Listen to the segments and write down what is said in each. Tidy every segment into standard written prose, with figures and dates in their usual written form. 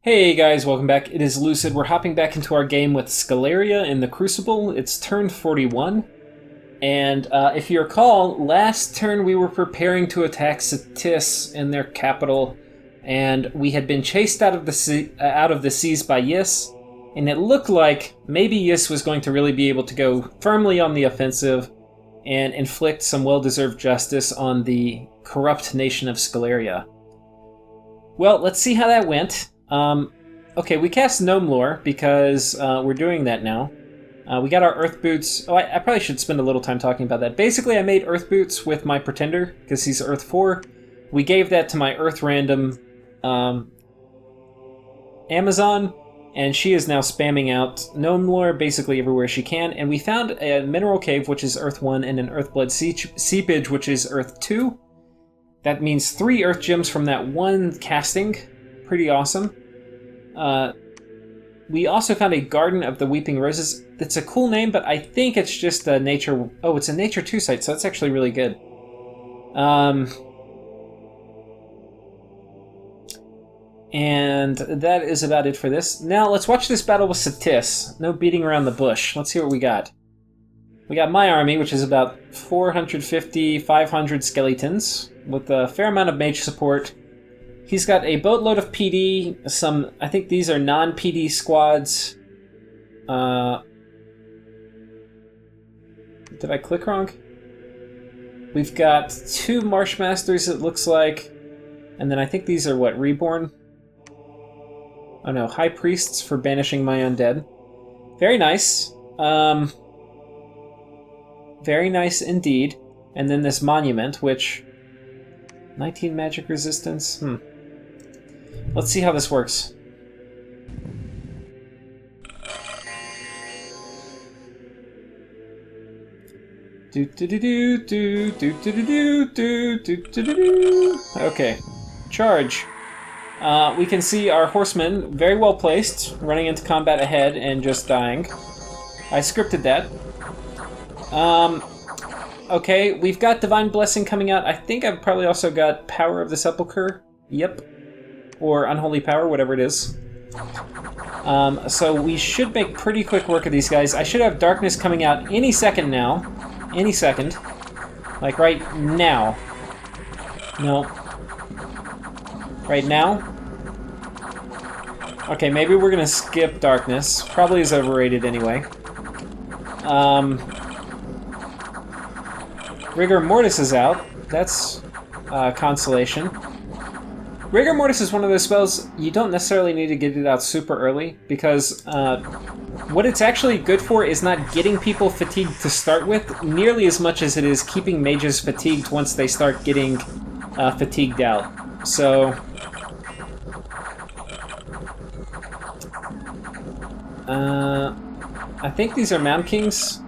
Hey guys, welcome back. It is Lucid. We're hopping back into our game with Sceleria in the Crucible. It's turn 41. And if you recall, last turn we were preparing to attack Statists in their capital, and we had been chased out of the seas by Yis, and it looked like maybe Yis was going to really be able to go firmly on the offensive and inflict some well-deserved justice on the corrupt nation of Sceleria. Well, let's see how that went. Okay, we cast Gnome Lore because we're doing that now. We got our Earth Boots. Oh, I probably should spend a little time talking about that. Basically, I made Earth Boots with my Pretender because he's Earth 4. We gave that to my Earth Random Amazon, and she is now spamming out Gnome Lore basically everywhere she can. And we found a Mineral Cave, which is Earth 1, and an Earthblood Seepage, which is Earth 2. That means 3 Earth Gems from that one casting. Pretty awesome. We also found a Garden of the Weeping Roses. It's a cool name, but I think it's just a nature... Oh, it's a Nature 2 site, so that's actually really good. And that is about it for this. Now, let's watch this battle with Statists. No beating around the bush. Let's see what we got. We got my army, which is about 450, 500 skeletons, with a fair amount of mage support. He's got a boatload of PD, some, I think these are non-PD squads. Did I click wrong? We've got 2 Marshmasters, it looks like. And then I think these are, what, Reborn? Oh no, High Priests for banishing my undead. Very nice. Very nice indeed. And then this Monument, which... 19 magic resistance? Let's see how this works. Okay, charge. We can see our horsemen very well placed, running into combat ahead and just dying. I scripted that. Okay, we've got Divine Blessing coming out. I think I've probably also got Power of the Sepulchre. Yep. Or Unholy Power, whatever it is. So we should make pretty quick work of these guys. I should have Darkness coming out any second now. Any second. Like right now. No. Right now? Okay, maybe we're gonna skip Darkness. Probably is overrated anyway. Rigor Mortis is out. That's consolation. Rigor Mortis is one of those spells you don't necessarily need to get it out super early, because what it's actually good for is not getting people fatigued to start with nearly as much as it is keeping mages fatigued once they start getting fatigued out. So... I think these are Mound Kings.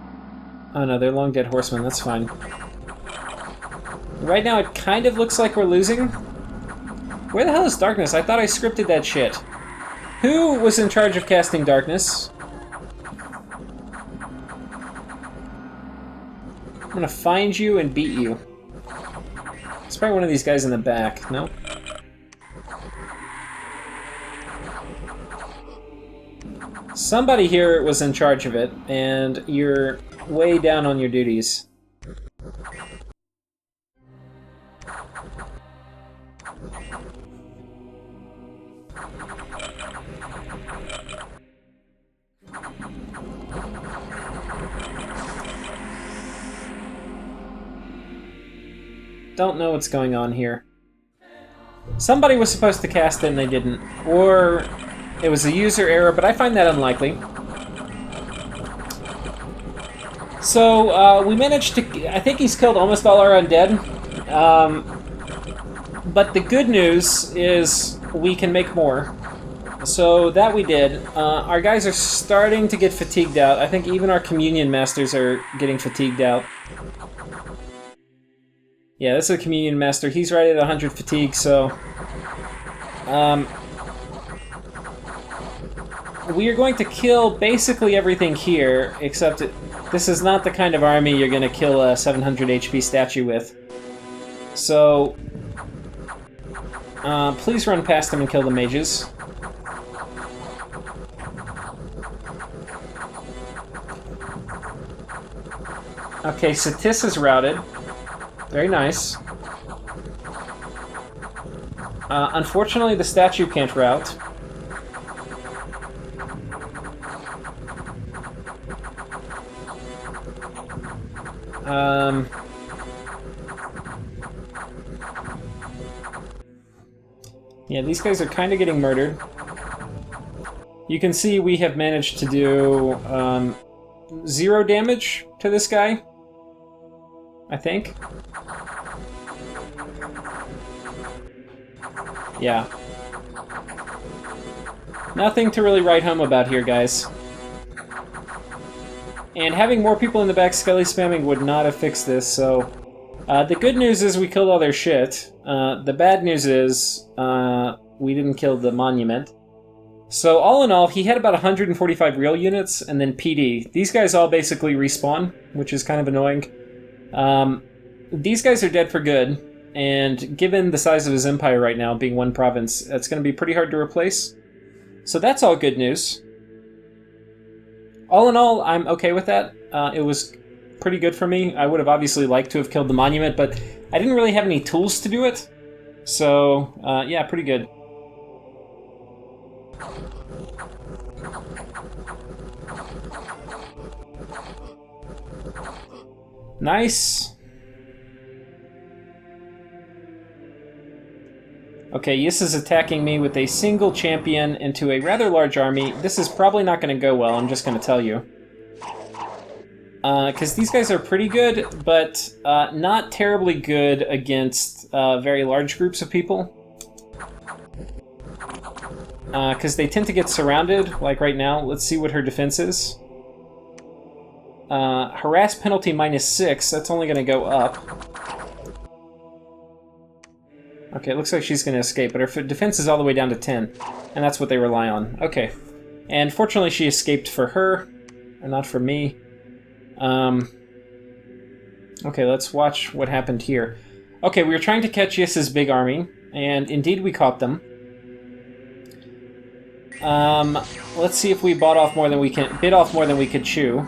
Oh no, they're Long Dead Horsemen, that's fine. Right now it kind of looks like we're losing. Where the hell is Darkness? I thought I scripted that shit. Who was in charge of casting Darkness? I'm gonna find you and beat you. It's probably one of these guys in the back, no? Somebody here was in charge of it, and you're way down on your duties. Don't know what's going on here. Somebody was supposed to cast it and they didn't. Or it was a user error, but I find that unlikely. So, we managed to... I think he's killed almost all our undead. But the good news is we can make more. So that we did. Our guys are starting to get fatigued out. I think even our Communion Masters are getting fatigued out. Yeah, this is a Communion Master. He's right at 100 fatigue, so... we are going to kill basically everything here, except this is not the kind of army you're going to kill a 700 HP statue with. So... please run past him and kill the mages. Okay, Statists is routed. Very nice. Unfortunately, the statue can't route. Yeah, these guys are kind of getting murdered. You can see we have managed to do 0 damage to this guy, I think. Yeah. Nothing to really write home about here, guys. And having more people in the back skelly spamming would not have fixed this, so... the good news is we killed all their shit. The bad news is we didn't kill the monument. So all in all, he had about 145 real units, and then PD. These guys all basically respawn, which is kind of annoying. These guys are dead for good, and given the size of his empire right now, being 1 province, that's going to be pretty hard to replace. So that's all good news. All in all, I'm okay with that. It was pretty good for me. I would have obviously liked to have killed the monument, but I didn't really have any tools to do it. So, yeah, pretty good. Nice. Okay, Yis is attacking me with a single champion into a rather large army. This is probably not going to go well, I'm just going to tell you. Because these guys are pretty good, but not terribly good against very large groups of people. Because they tend to get surrounded, like right now. Let's see what her defense is. Harass penalty -6, that's only going to go up. Okay, it looks like she's going to escape, but her defense is all the way down to 10, and that's what they rely on. Okay, and fortunately she escaped for her, and not for me. Okay, let's watch what happened here. Okay, we were trying to catch Yis's big army, and indeed we caught them. Let's see if we bit off more than we could chew.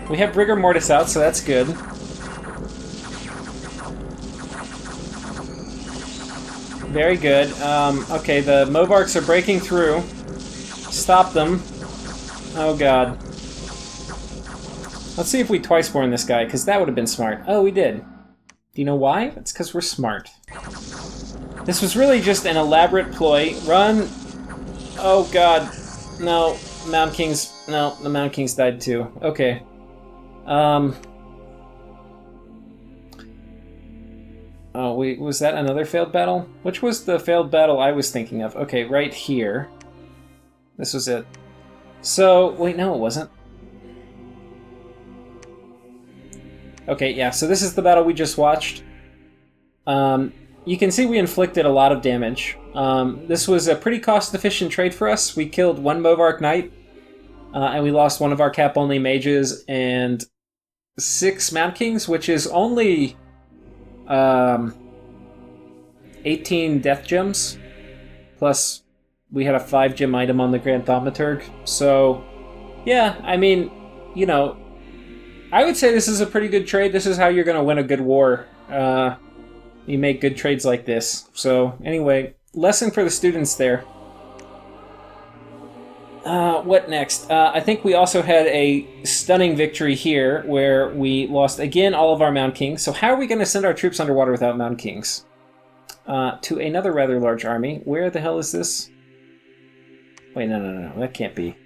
We have Rigor Mortis out, so that's good. Very good. Okay, the Mobarks are breaking through. Stop them. Oh god. Let's see if we twice-born this guy, because that would have been smart. Oh, we did. Do you know why? It's because we're smart. This was really just an elaborate ploy. Run! Oh god. No. Mound Kings... No, the Mound Kings died too. Okay. Oh, wait, was that another failed battle? Which was the failed battle I was thinking of? Okay, right here. This was it. So, wait, no, it wasn't. Okay, yeah, so this is the battle we just watched. You can see we inflicted a lot of damage. This was a pretty cost-efficient trade for us. We killed 1 Movark Knight, and we lost 1 of our cap-only mages and 6 Mount Kings, which is only 18 death gems, plus we had a 5 gem item on the Grand Thaumaturg. So, yeah, I mean, you know, I would say this is a pretty good trade. This is how you're going to win a good war. You make good trades like this. So, anyway, lesson for the students there. What next? I think we also had a stunning victory here where we lost, again, all of our Mound Kings. So how are we going to send our troops underwater without Mound Kings? To another rather large army. Where the hell is this? Wait, no. That can't be.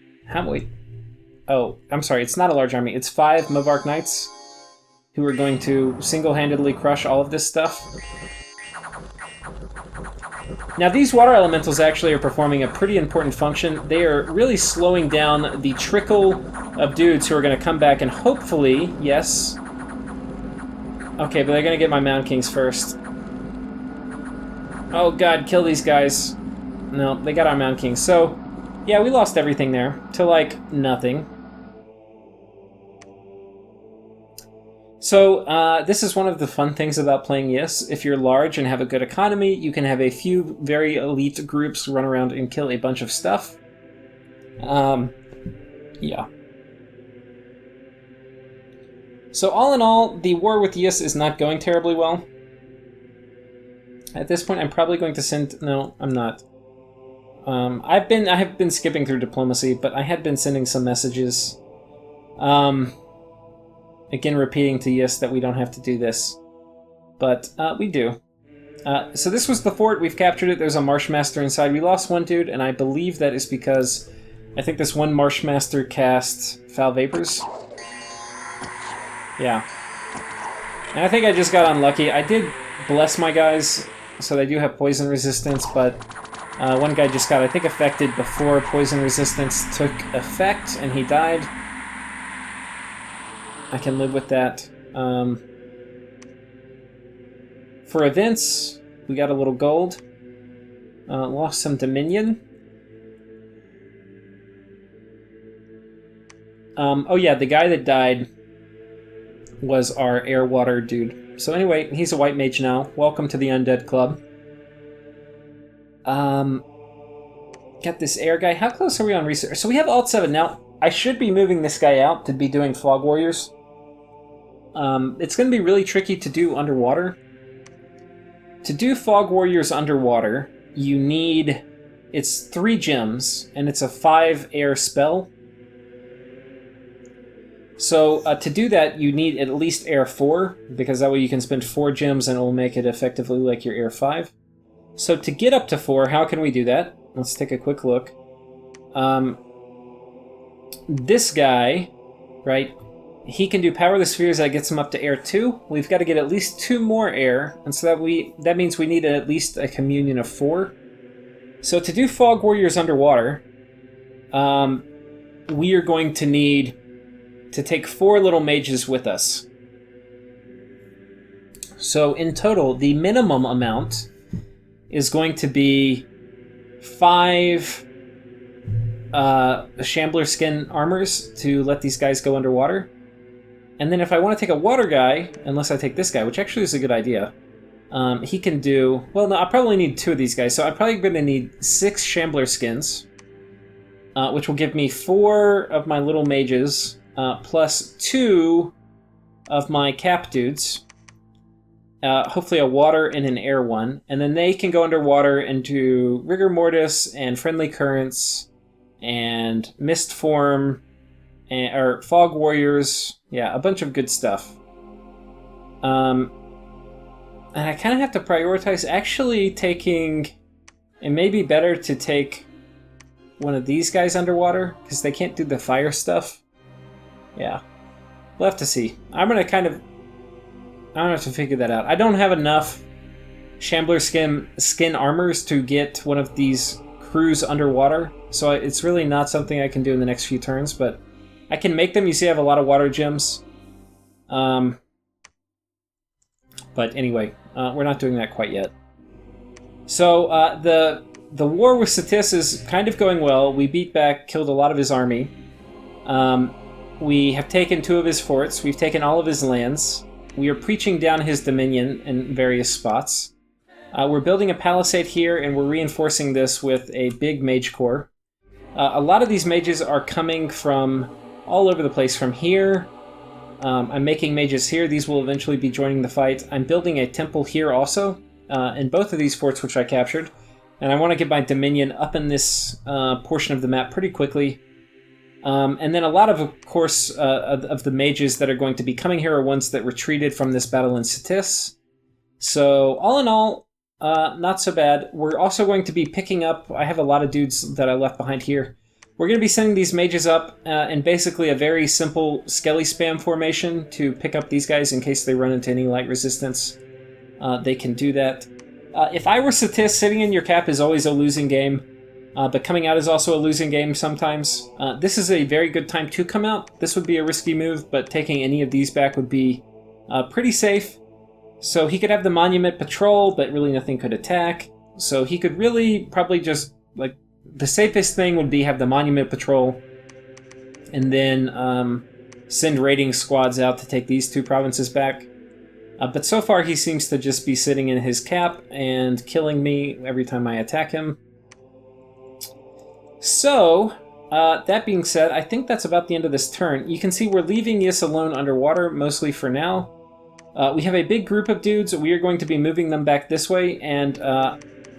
Wait. Oh, I'm sorry. It's not a large army. It's 5 Movark Knights who are going to single-handedly crush all of this stuff. Now, these water elementals actually are performing a pretty important function. They are really slowing down the trickle of dudes who are going to come back and hopefully, yes. Okay, but they're going to get my Mound Kings first. Oh god, kill these guys. No, they got our Mound Kings. So, yeah, we lost everything there to, like, nothing. So, this is one of the fun things about playing Yes. If you're large and have a good economy, you can have a few very elite groups run around and kill a bunch of stuff. Yeah. So all in all, the war with Yus is not going terribly well. At this point, I'm probably going to send... No, I'm not. I have been skipping through diplomacy, but I had been sending some messages. Again, repeating to Yus that we don't have to do this. But we do. So this was the fort. We've captured it. There's a Marshmaster inside. We lost one dude, and I believe that is because I think this one Marshmaster cast Foul Vapors. Yeah. And I think I just got unlucky. I did bless my guys, so they do have poison resistance, but one guy just got, I think, affected before poison resistance took effect, and he died. I can live with that. For events, we got a little gold. Lost some Dominion. Oh yeah, the guy that died was our air-water dude. So anyway, he's a white mage now. Welcome to the Undead Club. Got this air guy. How close are we on research? So we have Alt 7. Now, I should be moving this guy out to be doing Fog Warriors. It's going to be really tricky to do underwater. To do Fog Warriors underwater, you need... It's 3 gems, and it's a 5 air spell. So to do that, you need at least Air 4, because that way you can spend 4 gems and it will make it effectively like your Air 5. So to get up to 4, how can we do that? Let's take a quick look. This guy, right, he can do Power of the Spheres, that gets him up to Air 2. We've got to get at least 2 more Air, and so that means we need at least a Communion of 4. So to do Fog Warriors underwater, we are going to need to take 4 little mages with us. So in total, the minimum amount is going to be 5 Shambler Skin armors to let these guys go underwater. And then if I want to take a water guy, unless I take this guy, which actually is a good idea, he can do... Well, no, I'll probably need 2 of these guys, so I'm probably going to need 6 Shambler Skins, which will give me 4 of my little mages, plus 2 of my cap dudes. Hopefully a water and an air one. And then they can go underwater and do Rigor Mortis and Friendly Currents and Mist Form or Fog Warriors. Yeah, a bunch of good stuff. And I kind of have to prioritize actually taking... It may be better to take one of these guys underwater because they can't do the fire stuff. Yeah. We'll have to see. I'm going to kind of... I don't have to figure that out. I don't have enough Shambler skin armors to get one of these crews underwater, so it's really not something I can do in the next few turns, but I can make them. You see I have a lot of water gems. But anyway, we're not doing that quite yet. So the war with Statists is kind of going well. We beat back, killed a lot of his army. We have taken 2 of his forts. We've taken all of his lands. We are preaching down his dominion in various spots. We're building a palisade here, and we're reinforcing this with a big mage core. A lot of these mages are coming from all over the place. From here, I'm making mages here. These will eventually be joining the fight. I'm building a temple here also, in both of these forts which I captured. And I want to get my dominion up in this portion of the map pretty quickly. And then a lot of course, of the mages that are going to be coming here are ones that retreated from this battle in Statists. So, all in all, not so bad. We're also going to be picking up... I have a lot of dudes that I left behind here. We're going to be sending these mages up in basically a very simple Skelly spam formation to pick up these guys in case they run into any light resistance. They can do that. If I were Statists, sitting in your cap is always a losing game. But coming out is also a losing game sometimes. This is a very good time to come out. This would be a risky move, but taking any of these back would be pretty safe. So he could have the Monument Patrol, but really nothing could attack. So he could really probably just, like, the safest thing would be have the Monument Patrol and then send raiding squads out to take these 2 provinces back. But so far he seems to just be sitting in his cap and killing me every time I attack him. So, That being said, I think that's about the end of this turn. You can see we're leaving this alone underwater, mostly for now. We have a big group of dudes. We are going to be moving them back this way, and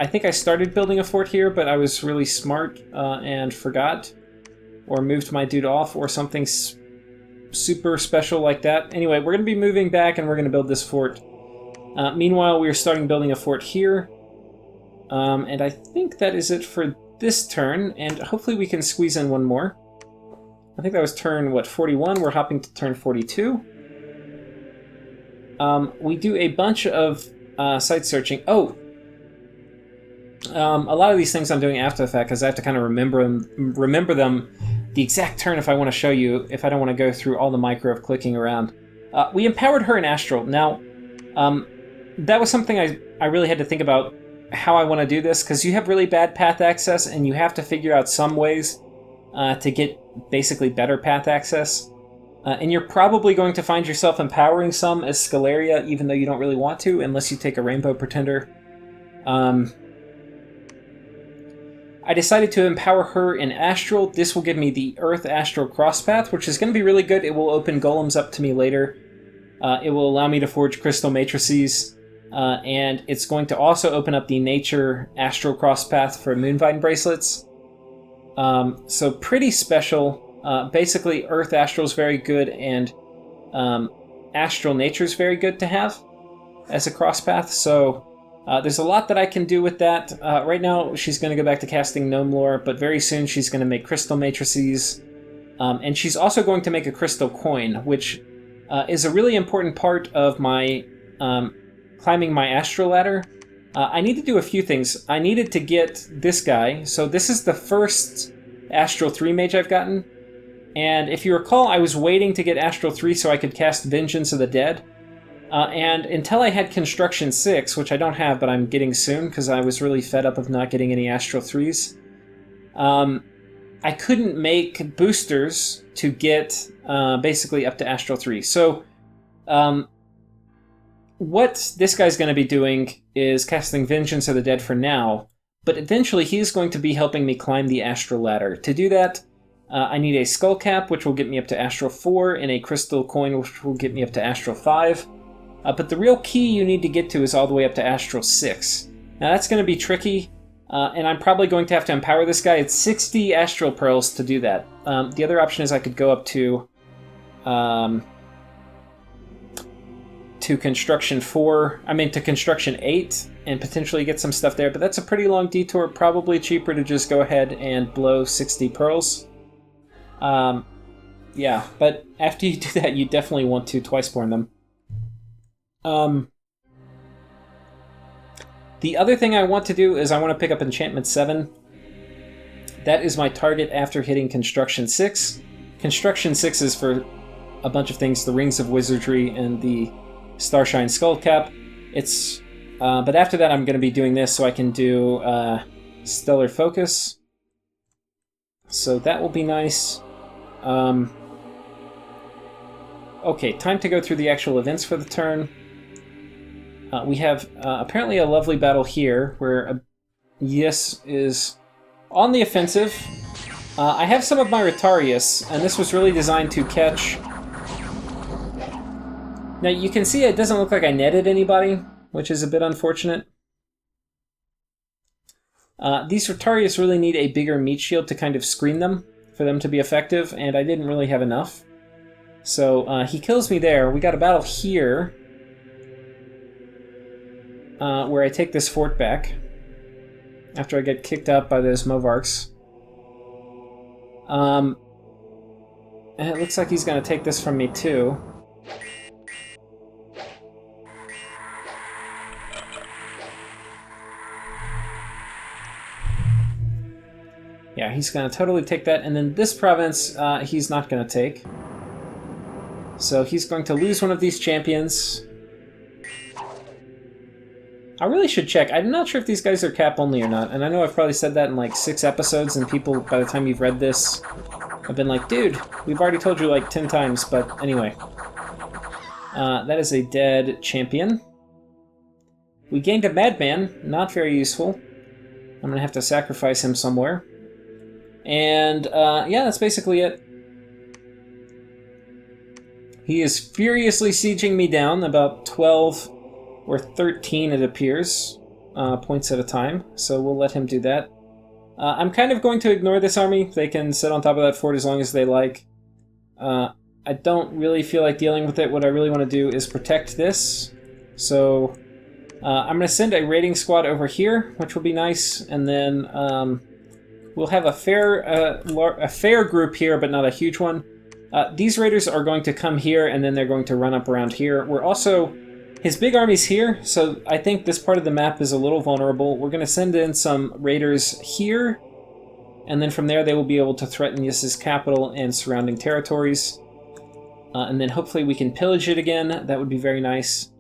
I think I started building a fort here, but I was really smart and forgot, or moved my dude off, or something super special like that. Anyway, we're going to be moving back, and we're going to build this fort. Meanwhile, we are starting building a fort here, and I think that is it for this turn, and hopefully we can squeeze in one more. I think that was turn, 41? We're hopping to turn 42. We do a bunch of site searching. Oh! A lot of these things I'm doing after the fact, because I have to kind of remember them the exact turn if I want to show you, if I don't want to go through all the micro of clicking around. We empowered her in Astral. Now, that was something I really had to think about how I want to do this, because you have really bad path access, and you have to figure out some ways to get basically better path access. And you're probably going to find yourself empowering some as Sceleria, even though you don't really want to, unless you take a Rainbow Pretender. I decided to empower her in Astral. This will give me the Earth-Astral crosspath, which is going to be really good. It will open golems up to me later. It will allow me to forge crystal matrices. And it's going to also open up the Nature Astral crosspath for Moonvine bracelets. So pretty special. Basically, Earth Astral is very good, and Astral Nature is very good to have as a crosspath. So there's a lot that I can do with that. Right now, she's going to go back to casting Gnome Lore, but very soon she's going to make crystal matrices. And she's also going to make a crystal coin, which is a really important part of my climbing my Astral ladder. I need to do a few things. I needed to get this guy. So this is the first Astral 3 mage I've gotten. And if you recall, I was waiting to get Astral 3 so I could cast Vengeance of the Dead. And until I had Construction 6, which I don't have, but I'm getting soon, because I was really fed up of not getting any Astral 3s, I couldn't make boosters to get basically up to Astral 3. So what this guy's going to be doing is casting Vengeance of the Dead for now, but eventually he's going to be helping me climb the Astral ladder. To do that, I need a Skull Cap, which will get me up to Astral 4, and a Crystal Coin, which will get me up to Astral 5. But the real key you need to get to is all the way up to Astral 6. Now that's going to be tricky, and I'm probably going to have to empower this guy. It's 60 Astral Pearls to do that. The other option is I could go up to Construction 4, to Construction 8, and potentially get some stuff there, but that's a pretty long detour. Probably cheaper to just go ahead and blow 60 pearls. Yeah, but after you do that, you definitely want to twice-born them. The other thing I want to do is I want to pick up Enchantment 7. That is my target after hitting Construction 6. Construction 6 is for a bunch of things, the Rings of Wizardry and the Starshine Skullcap. But after that I'm going to be doing this so I can do Stellar Focus. So that will be nice. Okay, time to go through the actual events for the turn. We have apparently a lovely battle here where Yes is on the offensive. I have some of my Rotarius, and this was really designed to catch... Now you can see it doesn't look like I netted anybody, which is a bit unfortunate. These Rotarius really need a bigger meat shield to kind of screen them, for them to be effective, and I didn't really have enough. So he kills me there. We got a battle here, where I take this fort back, after I get kicked out by those Movarks. And it looks like he's going to take this from me too. Yeah, he's going to totally take that, and then this province he's not going to take. So he's going to lose one of these champions. I really should check. I'm not sure if these guys are cap only or not, and I know I've probably said that in like 6 episodes, and people, by the time you've read this, have been like, dude, we've already told you like 10 times, but anyway. That is a dead champion. We gained a madman, not very useful. I'm going to have to sacrifice him somewhere. And yeah, that's basically it. He is furiously sieging me down, about 12 or 13 it appears, points at a time, so we'll let him do that. I'm kind of going to ignore this army. They can sit on top of that fort as long as they like. I don't really feel like dealing with it. What I really want to do is protect this. So I'm going to send a raiding squad over here, which will be nice, and then we'll have a fair group here, but not a huge one. These raiders are going to come here, and then they're going to run up around here. We're also... His big army's here, so I think this part of the map is a little vulnerable. We're going to send in some raiders here, and then from there they will be able to threaten Yis's capital and surrounding territories. And then hopefully we can pillage it again. That would be very nice.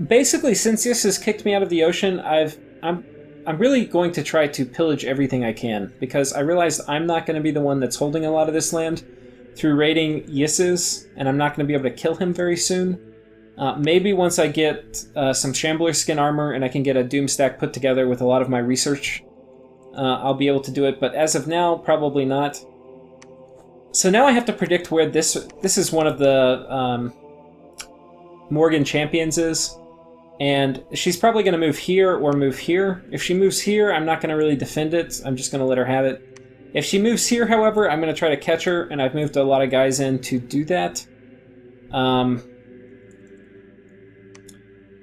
Basically, since Yis has kicked me out of the ocean, I'm really going to try to pillage everything I can, because I realized I'm not going to be the one that's holding a lot of this land through raiding Yis's, and I'm not going to be able to kill him very soon. Maybe once I get some Shambler skin armor and I can get a Doom stack put together with a lot of my research, I'll be able to do it, but as of now, probably not. So now I have to predict where this is one of the Morgan champions is, and she's probably going to move here or move here. If she moves here, I'm not going to really defend it. I'm just going to let her have it. If she moves here, however, I'm going to try to catch her, and I've moved a lot of guys in to do that.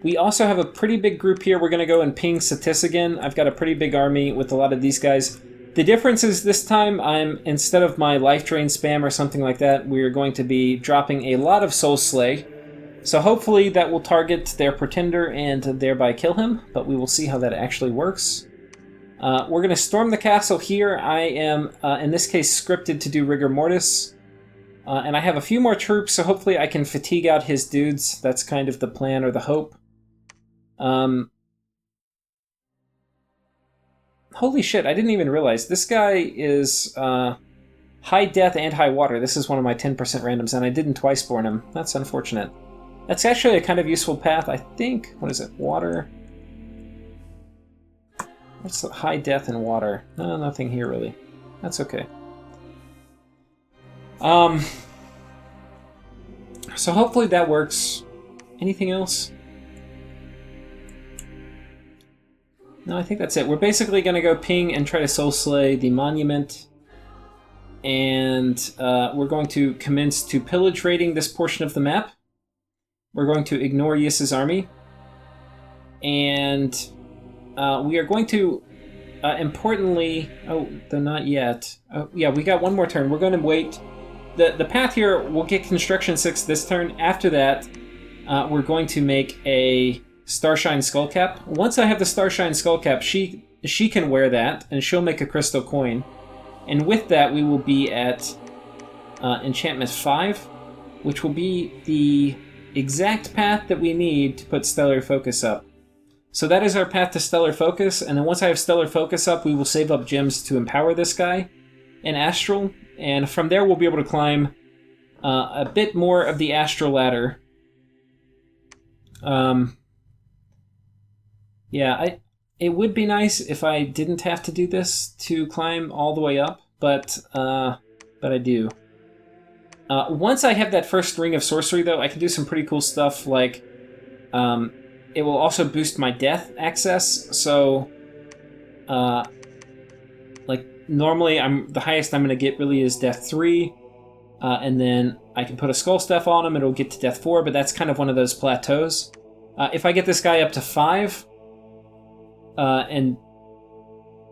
We also have a pretty big group here. We're going to go and ping Statists again. I've got a pretty big army with a lot of these guys. The difference is this time, instead of my life drain spam or something like that, we're going to be dropping a lot of Soul Slay. So hopefully that will target their Pretender and thereby kill him, but we will see how that actually works. We're going to storm the castle here. I am, in this case, scripted to do Rigor Mortis. And I have a few more troops, so hopefully I can fatigue out his dudes. That's kind of the plan or the hope. Holy shit, I didn't even realize. This guy is high death and high water. This is one of my 10% randoms, and I didn't twice born him. That's unfortunate. That's actually a kind of useful path, I think. What is it? Water. What's the high death and water? No, nothing here, really. That's okay. So hopefully that works. Anything else? No, I think that's it. We're basically going to go ping and try to soul slay the monument. And we're going to commence to pillage raiding this portion of the map. We're going to ignore Yis's army. And we are going to, importantly... Oh, they're not yet. Oh, yeah, we got one more turn. We're going to wait. The path here, we'll get Construction 6 this turn. After that, we're going to make a Starshine Skullcap. Once I have the Starshine Skullcap, she can wear that, and she'll make a crystal coin. And with that, we will be at Enchantment 5, which will be the exact path that we need to put Stellar Focus up. So that is our path to Stellar Focus, and then once I have Stellar Focus up, we will save up gems to empower this guy in Astral, and from there we'll be able to climb a bit more of the Astral Ladder. Yeah, it would be nice if I didn't have to do this to climb all the way up, but I do. Once I have that first Ring of Sorcery, though, I can do some pretty cool stuff, like it will also boost my death access, so like normally the highest I'm going to get really is Death 3, and then I can put a Skull Staff on him, it'll get to Death 4, but that's kind of one of those plateaus. If I get this guy up to 5,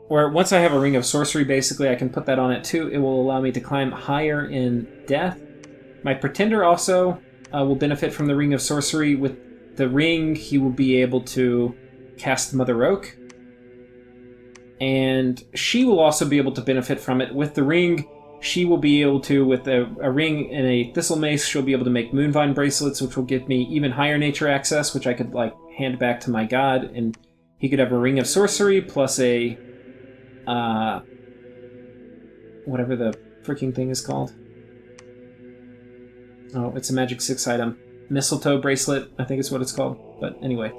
or once I have a Ring of Sorcery, basically, I can put that on it too. It will allow me to climb higher in death. My Pretender also will benefit from the Ring of Sorcery. With the ring, he will be able to cast Mother Oak. And she will also be able to benefit from it. With the ring, she will be able to, with a ring and a Thistle Mace, she'll be able to make Moonvine Bracelets, which will give me even higher nature access, which I could like hand back to my god, and he could have a Ring of Sorcery plus a whatever the freaking thing is called. Oh, it's a Magic 6 item. Mistletoe Bracelet, I think is what it's called. But anyway.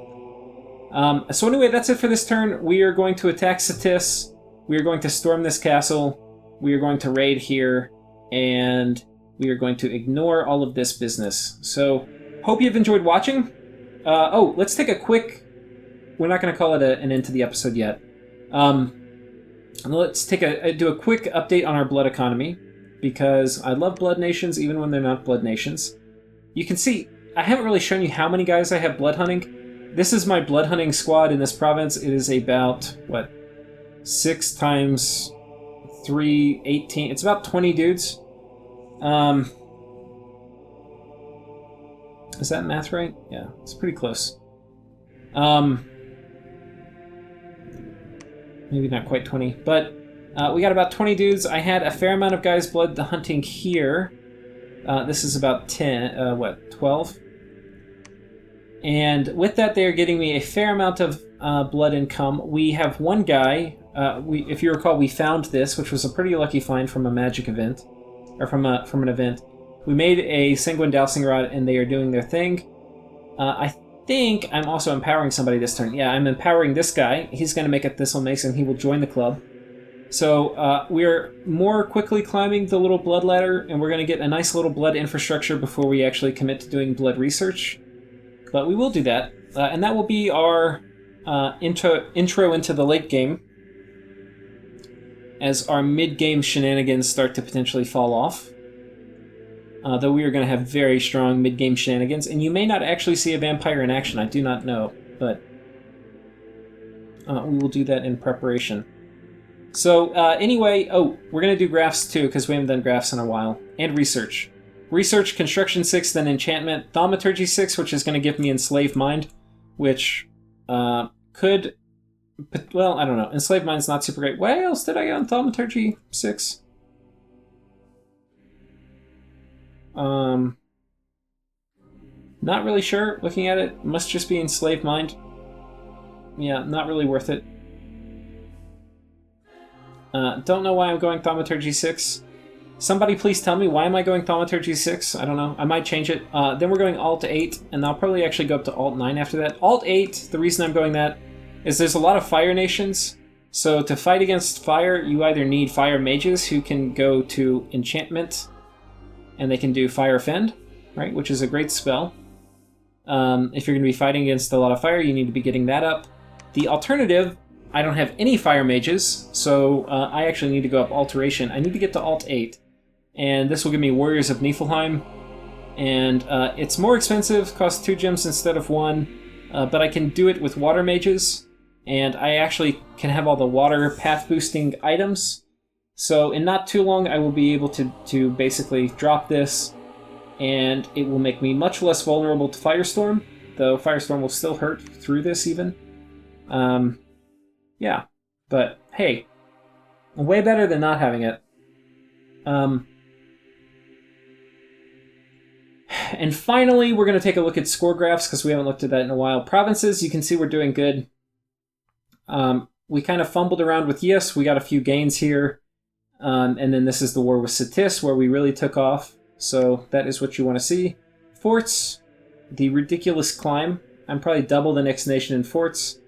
So anyway, that's it for this turn. We are going to attack Statists. We are going to storm this castle. We are going to raid here, and we are going to ignore all of this business. So, hope you've enjoyed watching. Let's take a quick... We're not going to call it an end to the episode yet. Let's do a quick update on our blood economy, because I love blood nations even when they're not blood nations. You can see, I haven't really shown you how many guys I have blood hunting. This is my blood hunting squad in this province. It is about, 6 times 3, 18. It's about 20 dudes. Is that math right? Yeah, it's pretty close. Maybe not quite 20, but we got about 20 dudes. I had a fair amount of guys blood hunting here. This is about 12? And with that, they are getting me a fair amount of blood income. We have one guy, if you recall, we found this, which was a pretty lucky find from a magic event, or from an event. We made a Sanguine Dowsing Rod, and they are doing their thing. I think I'm also empowering somebody this turn. Yeah, I'm empowering this guy. He's going to make a Thistle Mace, and he will join the club. So we're more quickly climbing the little blood ladder, and we're going to get a nice little blood infrastructure before we actually commit to doing blood research. But we will do that, and that will be our intro into the late game, as our mid-game shenanigans start to potentially fall off. Though we are going to have very strong mid-game shenanigans, and you may not actually see a vampire in action, I do not know, but we will do that in preparation. So anyway, we're going to do graphs too, because we haven't done graphs in a while, and research. Research, Construction 6, then Enchantment, Thaumaturgy 6, which is going to give me Enslaved Mind, which could... Well, I don't know. Enslaved Mind's not super great. What else did I get on Thaumaturgy 6? Not really sure. Looking at it, must just be Enslaved Mind. Yeah, not really worth it. Don't know why I'm going Thaumaturgy 6. Somebody please tell me, why am I going Thaumaturgy 6? I don't know. I might change it. Then we're going Alt 8, and I'll probably actually go up to Alt 9 after that. Alt 8, the reason I'm going that is there's a lot of fire nations. So to fight against fire, you either need fire mages who can go to enchantment, and they can do Fire Fend, right, which is a great spell. If you're going to be fighting against a lot of fire, you need to be getting that up. The alternative, I don't have any fire mages, so I actually need to go up Alteration. I need to get to Alt 8, and this will give me Warriors of Niflheim, and it's more expensive, costs 2 gems instead of 1, but I can do it with water mages, and I actually can have all the water path boosting items. So in not too long, I will be able to basically drop this, and it will make me much less vulnerable to Firestorm, though Firestorm will still hurt through this even. Yeah, but hey, way better than not having it. And finally, we're going to take a look at score graphs, because we haven't looked at that in a while. Provinces, you can see we're doing good. We kind of fumbled around with Yis. We got a few gains here. And then this is the war with Statists, where we really took off. So that is what you want to see. Forts, the ridiculous climb. I'm probably double the next nation in forts.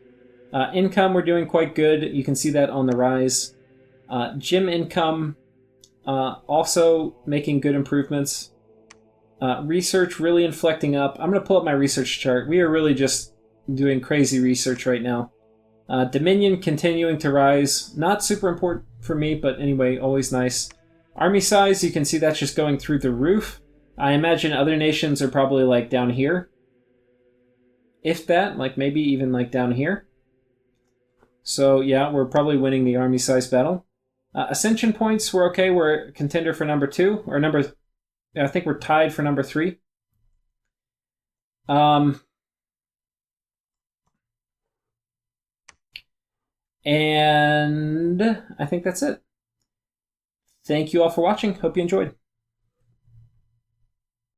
Income, we're doing quite good. You can see that on the rise. Gym income, also making good improvements. Research really inflecting up. I'm going to pull up my research chart. We are really just doing crazy research right now. Dominion continuing to rise. Not super important for me, but anyway, always nice. Army size, you can see that's just going through the roof. I imagine other nations are probably like down here. If that, like maybe even like down here. So yeah, we're probably winning the army size battle. Ascension points, we're okay. We're a contender for number 2. Or I think we're tied for number 3. And I think that's it. Thank you all for watching. Hope you enjoyed.